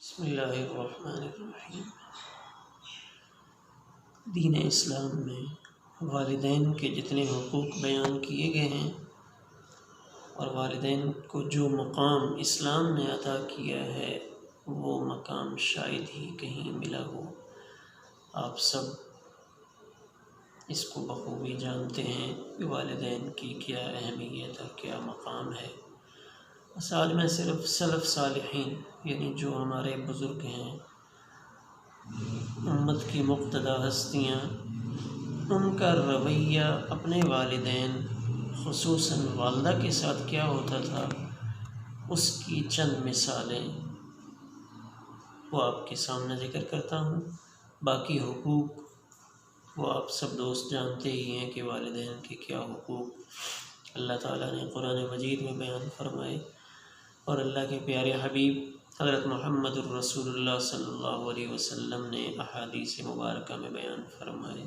بسم اللہ الرحمن الرحیم۔ دین اسلام میں والدین کے جتنے حقوق بیان کیے گئے ہیں اور والدین کو جو مقام اسلام نے عطا کیا ہے وہ مقام شاید ہی کہیں ملا ہو۔ آپ سب اس کو بخوبی جانتے ہیں کہ والدین کی کیا اہمیت اور کیا مقام ہے۔ بس آج میں صرف سلف صالحین یعنی جو ہمارے بزرگ ہیں، امت کی مقتدی ہستیاں، ان کا رویہ اپنے والدین خصوصاً والدہ کے ساتھ کیا ہوتا تھا، اس کی چند مثالیں وہ آپ کے سامنے ذکر کرتا ہوں۔ باقی حقوق وہ آپ سب دوست جانتے ہی ہیں کہ والدین کے کیا حقوق اللہ تعالیٰ نے قرآن مجید میں بیان فرمائے اور اللہ کے پیارے حبیب حضرت محمد الرسول اللہ صلی اللہ علیہ وسلم نے احادیث مبارکہ میں بیان فرمائے۔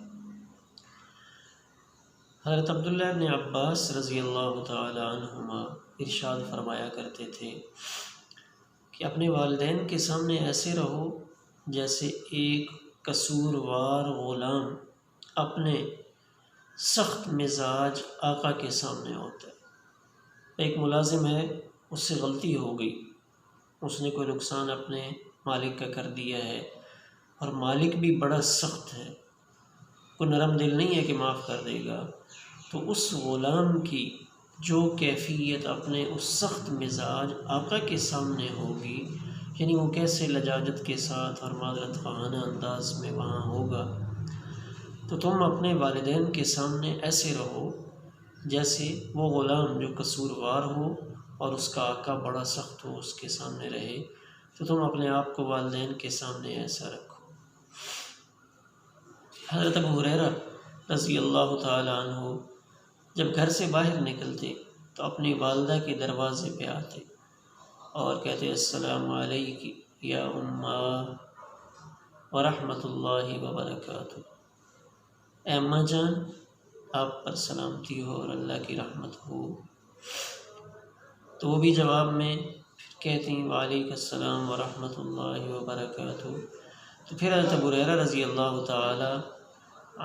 حضرت عبداللہ بن عباس رضی اللہ تعالی عنہما ارشاد فرمایا کرتے تھے کہ اپنے والدین کے سامنے ایسے رہو جیسے ایک قصوروار غلام اپنے سخت مزاج آقا کے سامنے ہوتا ہے۔ ایک ملازم ہے، اس سے غلطی ہو گئی، اس نے کوئی نقصان اپنے مالک کا کر دیا ہے اور مالک بھی بڑا سخت ہے، کوئی نرم دل نہیں ہے کہ معاف کر دے گا، تو اس غلام کی جو کیفیت اپنے اس سخت مزاج آقا کے سامنے ہوگی، یعنی وہ کیسے لجاجت کے ساتھ اور معذرت خواہانہ انداز میں وہاں ہوگا، تو تم اپنے والدین کے سامنے ایسے رہو جیسے وہ غلام جو قصوروار ہو اور اس کا آقا بڑا سخت ہو اس کے سامنے رہے، تو تم اپنے آپ کو والدین کے سامنے ایسا رکھو۔ حضرت ابو ہریرہ رضی اللہ تعالی عنہ جب گھر سے باہر نکلتے تو اپنی والدہ کے دروازے پہ آتے اور کہتے السلام علیک یا امّا ورحمۃ اللہ وبرکاتہ، اے اماں جان آپ پر سلامتی ہو اور اللہ کی رحمت ہو۔ تو وہ بھی جواب میں کہتی ہیں وعلیکم السلام ورحمۃ اللہ وبرکاتہ۔ تو پھر حضرت ابو ہریرہ رضی اللہ تعالی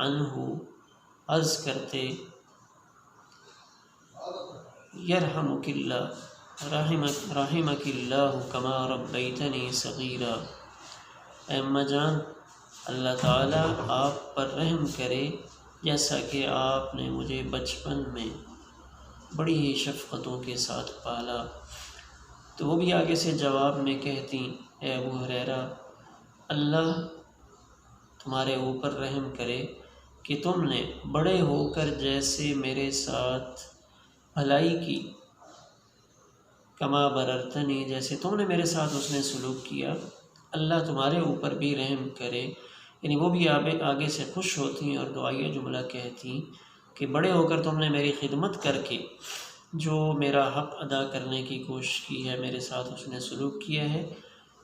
عنہ عرض کرتے یرحمک اللہ رحمک اللہ کما ربیتنی صغیرا، اے اماں جان اللہ تعالیٰ آپ پر رحم کرے جیسا کہ آپ نے مجھے بچپن میں بڑی ہی شفقتوں کے ساتھ پالا۔ تو وہ بھی آگے سے جواب میں کہتی اے ابو ہریرہ اللہ تمہارے اوپر رحم کرے کہ تم نے بڑے ہو کر جیسے میرے ساتھ بھلائی کی، کما بررتنی جیسے تم نے میرے ساتھ اس نے سلوک کیا، اللہ تمہارے اوپر بھی رحم کرے۔ یعنی وہ بھی آگے سے خوش ہوتی اور دعائیہ جملہ کہتی کہ بڑے ہو کر تم نے میری خدمت کر کے جو میرا حق ادا کرنے کی کوشش کی ہے، میرے ساتھ اس نے سلوک کیا ہے،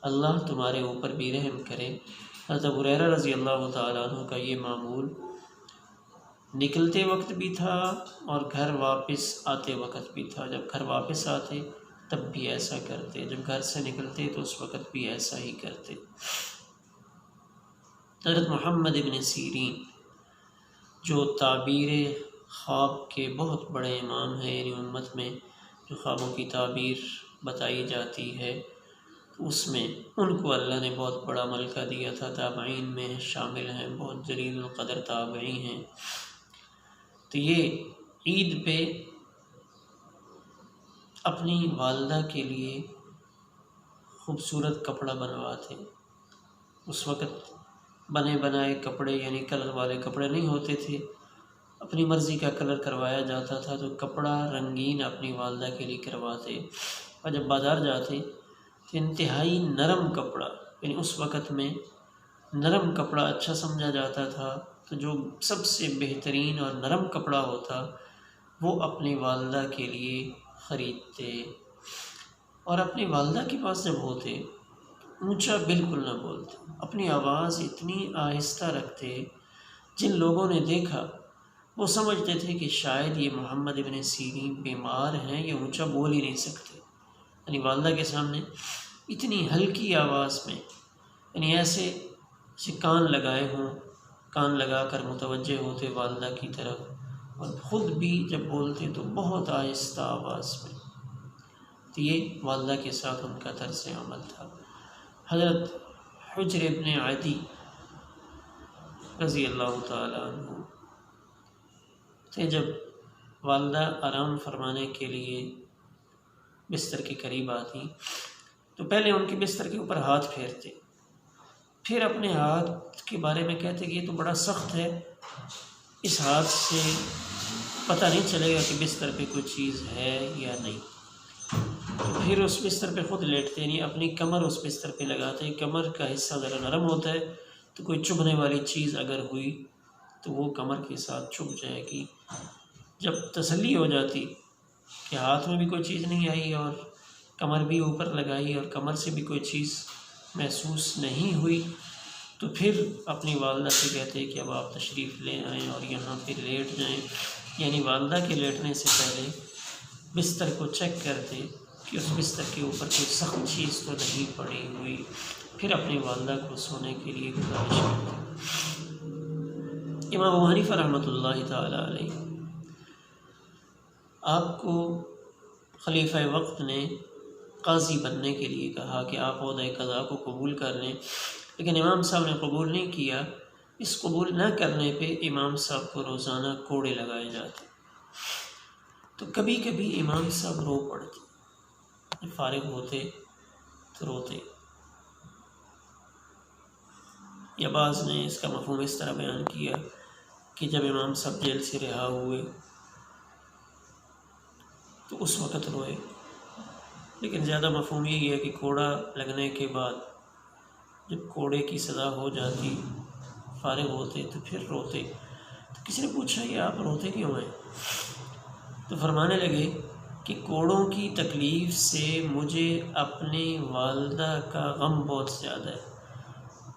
اللہ تمہارے اوپر بھی رحم کرے۔ حضرت ابو ہریرہ رضی اللہ تعالیٰ عنہ کا یہ معمول نکلتے وقت بھی تھا اور گھر واپس آتے وقت بھی تھا۔ جب گھر واپس آتے تب بھی ایسا کرتے، جب گھر سے نکلتے تو اس وقت بھی ایسا ہی کرتے۔ حضرت محمد ابن سیرین جو تعبیر خواب کے بہت بڑے امام ہیں، یعنی امت میں جو خوابوں کی تعبیر بتائی جاتی ہے اس میں ان کو اللہ نے بہت بڑا ملکہ دیا تھا، تابعین میں شامل ہیں، بہت جلیل القدر تابعی ہیں۔ تو یہ عید پہ اپنی والدہ کے لیے خوبصورت کپڑا بنواتے۔ اس وقت بنے بنائے کپڑے یعنی کلر والے کپڑے نہیں ہوتے تھے، اپنی مرضی کا کلر کروایا جاتا تھا، تو کپڑا رنگین اپنی والدہ کے لیے کرواتے اور جب بازار جاتے تو انتہائی نرم کپڑا، یعنی اس وقت میں نرم کپڑا اچھا سمجھا جاتا تھا، تو جو سب سے بہترین اور نرم کپڑا ہوتا وہ اپنی والدہ کے لیے خریدتے اور اپنی والدہ کے پاس جب ہوتے اونچا بالکل نہ بولتے، اپنی آواز اتنی آہستہ رکھتے، جن لوگوں نے دیکھا وہ سمجھتے تھے کہ شاید یہ محمد ابن سیرین بیمار ہیں، یہ اونچا بول ہی نہیں سکتے، یعنی والدہ کے سامنے اتنی ہلکی آواز میں، یعنی ایسے کان لگائے ہوں، کان لگا کر متوجہ ہوتے والدہ کی طرف، اور خود بھی جب بولتے تو بہت آہستہ آواز میں۔ تو یہ والدہ کے ساتھ ان کا طرز عمل تھا۔ حضرت حجر ابن عدی رضی اللہ تعالیٰ عنہ تھے، جب والدہ آرام فرمانے کے لیے بستر کے قریب آتی تو پہلے ان کے بستر کے اوپر ہاتھ پھیرتے، پھر اپنے ہاتھ کے بارے میں کہتے کہ یہ تو بڑا سخت ہے، اس ہاتھ سے پتہ نہیں چلے گا کہ بستر پہ کوئی چیز ہے یا نہیں۔ تو پھر اس بستر پہ خود لیٹتے، یعنی اپنی کمر اس بستر پہ لگاتے، کمر کا حصہ ذرا نرم ہوتا ہے تو کوئی چبھنے والی چیز اگر ہوئی تو وہ کمر کے ساتھ چبھ جائے گی۔ جب تسلی ہو جاتی کہ ہاتھ میں بھی کوئی چیز نہیں آئی اور کمر بھی اوپر لگائی اور کمر سے بھی کوئی چیز محسوس نہیں ہوئی، تو پھر اپنی والدہ سے کہتے کہ اب آپ تشریف لے آئیں اور یہاں پہ لیٹ جائیں، یعنی والدہ کے لیٹنے سے پہلے بستر کو چیک کرتے کہ اس بستر کے اوپر کوئی سخت چیز تو نہیں پڑی ہوئی، پھر اپنی والدہ کو سونے کے لیے گزارش کرتے۔ امام ابو حنیفہ رحمۃ اللہ تعالیٰ علیہ، آپ کو خلیفہ وقت نے قاضی بننے کے لیے کہا کہ آپ عہدہ قضا کو قبول کر لیں، لیکن امام صاحب نے قبول نہیں کیا۔ اس قبول نہ کرنے پہ امام صاحب کو روزانہ کوڑے لگائے جاتے، تو کبھی کبھی امام صاحب رو پڑتے، فارغ ہوتے تو روتے۔ یا بعض نے اس کا مفہوم اس طرح بیان کیا کہ جب امام صاحب جیل سے رہا ہوئے تو اس وقت روئے، لیکن زیادہ مفہوم یہی ہے کہ کوڑا لگنے کے بعد جب کوڑے کی سزا ہو جاتی، فارغ ہوتے تو پھر روتے۔ تو کسی نے پوچھا کہ آپ روتے کیوں ہیں؟ تو فرمانے لگے کہ کوڑوں کی تکلیف سے مجھے اپنی والدہ کا غم بہت زیادہ ہے،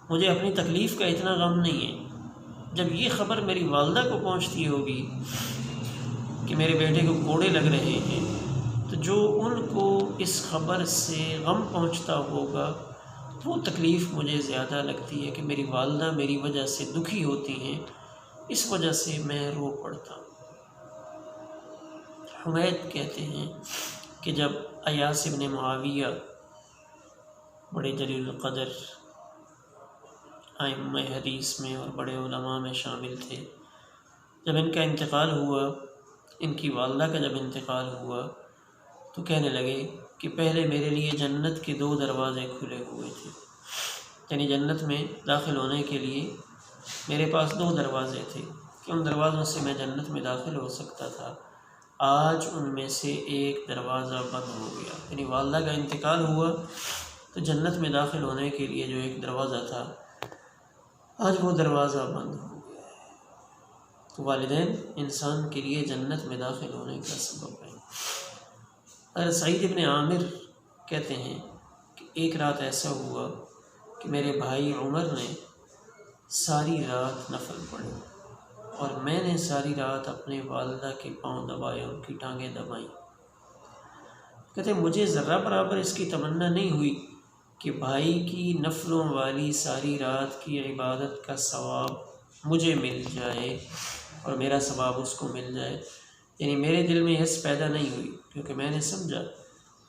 مجھے اپنی تکلیف کا اتنا غم نہیں ہے۔ جب یہ خبر میری والدہ کو پہنچتی ہوگی کہ میرے بیٹے کو کوڑے لگ رہے ہیں، تو جو ان کو اس خبر سے غم پہنچتا ہوگا وہ تکلیف مجھے زیادہ لگتی ہے کہ میری والدہ میری وجہ سے دکھی ہوتی ہیں، اس وجہ سے میں رو پڑتا ہوں۔ حمید کہتے ہیں کہ جب ایاس ابن معاویہ بڑے جلیل القدر ائمہ حدیث میں اور بڑے علماء میں شامل تھے، جب ان کا انتقال ہوا، ان کی والدہ کا جب انتقال ہوا تو کہنے لگے کہ پہلے میرے لیے جنت کے 2 دروازے کھلے ہوئے تھے، یعنی جنت میں داخل ہونے کے لیے میرے پاس 2 دروازے تھے کہ ان دروازوں سے میں جنت میں داخل ہو سکتا تھا، آج ان میں سے ایک دروازہ بند ہو گیا۔ یعنی والدہ کا انتقال ہوا تو جنت میں داخل ہونے کے لیے جو ایک دروازہ تھا، آج وہ دروازہ بند ہو گیا ہے۔ تو والدین انسان کے لیے جنت میں داخل ہونے کا سبب ہے۔ حضرت سعید ابن عامر کہتے ہیں کہ ایک رات ایسا ہوا کہ میرے بھائی عمر نے ساری رات نفل پڑھے اور میں نے ساری رات اپنے والدہ کے پاؤں دبائے، ان کی ٹانگیں دبائیں۔ کہتے ہیں مجھے ذرہ برابر اس کی تمنا نہیں ہوئی کہ بھائی کی نفلوں والی ساری رات کی عبادت کا ثواب مجھے مل جائے اور میرا ثواب اس کو مل جائے، یعنی میرے دل میں حس پیدا نہیں ہوئی، کیونکہ میں نے سمجھا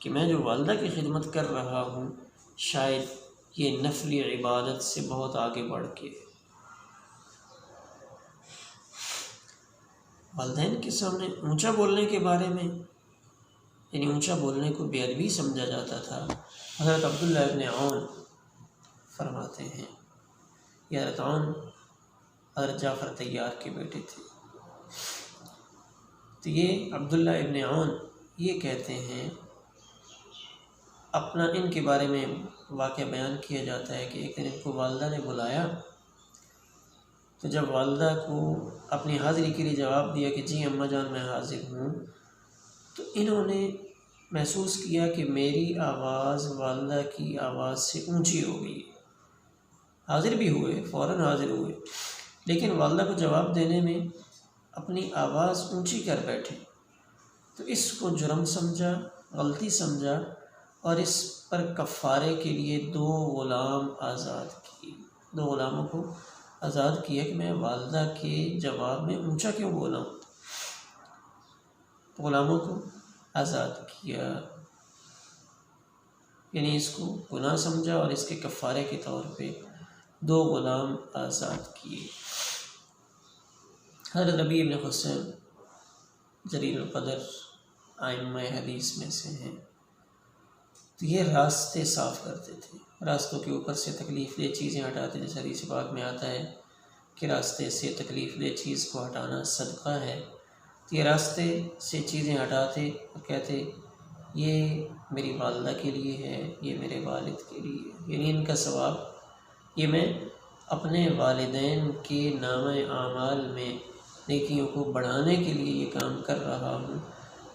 کہ میں جو والدہ کی خدمت کر رہا ہوں شاید یہ نفلی عبادت سے بہت آگے بڑھ کے۔ والدین کے سامنے اونچا بولنے کے بارے میں، یعنی اونچا بولنے کو بے ادبی سمجھا جاتا تھا۔ حضرت عبداللہ ابن عون فرماتے ہیں، یہ حضرت عون حضرت جعفر طیار کے بیٹے تھے، تو یہ عبداللہ ابن عون یہ کہتے ہیں، اپنا ان کے بارے میں واقعہ بیان کیا جاتا ہے کہ ایک دن ان کو والدہ نے بلایا، تو جب والدہ کو اپنی حاضری کے لیے جواب دیا کہ جی اماں جان میں حاضر ہوں، تو انہوں نے محسوس کیا کہ میری آواز والدہ کی آواز سے اونچی ہو گئی۔ حاضر بھی ہوئے، فوراً حاضر ہوئے، لیکن والدہ کو جواب دینے میں اپنی آواز اونچی کر بیٹھے، تو اس کو جرم سمجھا، غلطی سمجھا اور اس پر کفارے کے لیے 2 غلام آزاد کیے، 2 غلاموں کو آزاد کیا کہ میں والدہ کے جواب میں اونچا کیوں بولا ہوں، غلاموں کو آزاد کیا، یعنی اس کو گناہ سمجھا اور اس کے کفارے کے طور پہ 2 غلام آزاد کیے۔ حضرت ربیع بن حسین جلیل القدر ائمہ حدیث میں سے ہیں، تو یہ راستے صاف کرتے تھے، راستوں کے اوپر سے تکلیف دہ چیزیں ہٹاتے، جیسے حدیث پاک میں آتا ہے کہ راستے سے تکلیف دہ چیز کو ہٹانا صدقہ ہے، تو یہ راستے سے چیزیں ہٹاتے اور کہتے یہ میری والدہ کے لیے ہے، یہ میرے والد کے لیے ہے، یعنی ان کا ثواب یہ میں اپنے والدین کے نامہ اعمال میں نیکیوں کو بڑھانے کے لیے یہ کام کر رہا ہوں،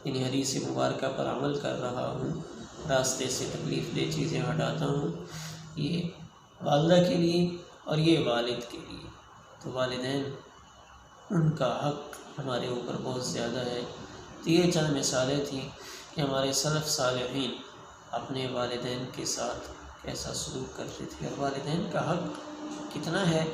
یعنی حدیث مبارکہ پر عمل کر رہا ہوں، راستے سے تکلیف دہ چیزیں ہٹاتا ہوں، یہ والدہ کے لیے اور یہ والد کے لیے۔ تو والدین ان کا حق ہمارے اوپر بہت زیادہ ہے۔ تو یہ چند مثالیں تھیں کہ ہمارے سلف صالحین اپنے والدین کے ساتھ کیسا سلوک کرتے تھے اور والدین کا حق کتنا ہے۔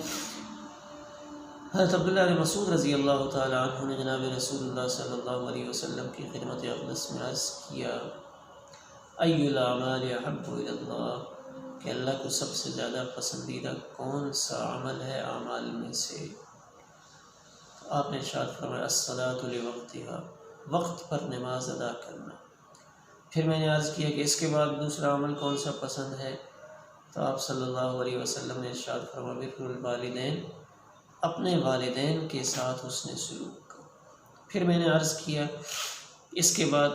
حضرت عبداللہ بن مسعود رضی اللہ تعالیٰ عنہ نے جناب رسول اللہ صلی اللہ علیہ وسلم کی خدمت اقدس میں عرض کیا ای الاعمال احب الی اللہ، کہ اللہ کو سب سے زیادہ پسندیدہ کون سا عمل ہے اعمال میں سے؟ تو آپ نے ارشاد فرمایا الصلاۃ لوقتها، وقت پر نماز ادا کرنا۔ پھر میں نے عرض کیا کہ اس کے بعد دوسرا عمل کون سا پسند ہے؟ تو آپ صلی اللہ علیہ وسلم نے ارشاد فرمایا بر الوالدین، اپنے والدین کے ساتھ حسن سلوک کرو۔ پھر میں نے عرض کیا اس کے بعد،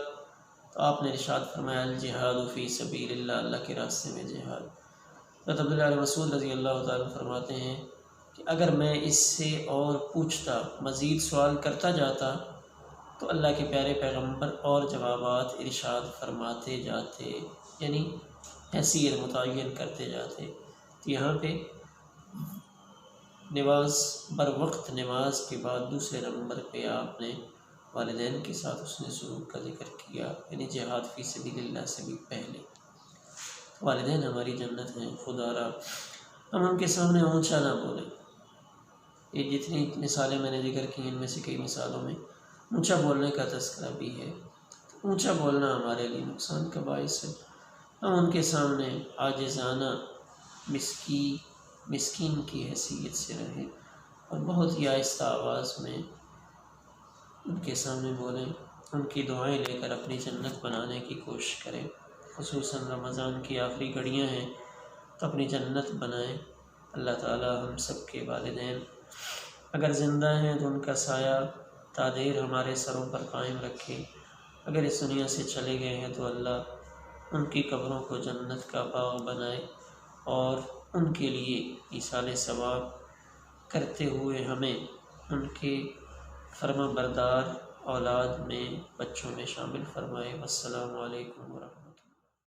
تو آپ نے ارشاد فرمایا الجہاد فی سبیل اللہ، اللہ کے راستے میں جہاد۔ حضرت عبداللہ بن مسعود رضی اللہ تعالیٰ فرماتے ہیں کہ اگر میں اس سے اور پوچھتا، مزید سوال کرتا جاتا تو اللہ کے پیارے پیغمبر اور جوابات ارشاد فرماتے جاتے، یعنی حیثیت متعین کرتے جاتے۔ تو یہاں پہ نماز بر وقت، نماز کے بعد دوسرے نمبر پہ آپ نے والدین کے ساتھ حسن سلوک کا ذکر کیا، یعنی جہاد فی سبیل اللہ سے بھی پہلے۔ والدین ہماری جنت ہیں، خدا را ہم ان کے سامنے اونچا نہ بولیں۔ یہ جتنی مثالیں میں نے ذکر کی ان میں سے کئی مثالوں میں اونچا بولنے کا تذکرہ بھی ہے۔ اونچا بولنا ہمارے لیے نقصان کا باعث ہے۔ ہم ان کے سامنے عاجزانہ مسکین کی حیثیت سے رہیں اور بہت ہی آہستہ آواز میں ان کے سامنے بولیں، ان کی دعائیں لے کر اپنی جنت بنانے کی کوشش کریں۔ خصوصاً رمضان کی آخری گھڑیاں ہیں تو اپنی جنت بنائیں۔ اللہ تعالی ہم سب کے والدین اگر زندہ ہیں تو ان کا سایہ تا دیر ہمارے سروں پر قائم رکھے، اگر اس دنیا سے چلے گئے ہیں تو اللہ ان کی قبروں کو جنت کا باغ بنائے اور ان کے لیے ایصال ثواب کرتے ہوئے ہمیں ان کے فرما بردار اولاد میں، بچوں میں شامل فرمائے۔ والسلام علیکم ورحمۃ اللہ۔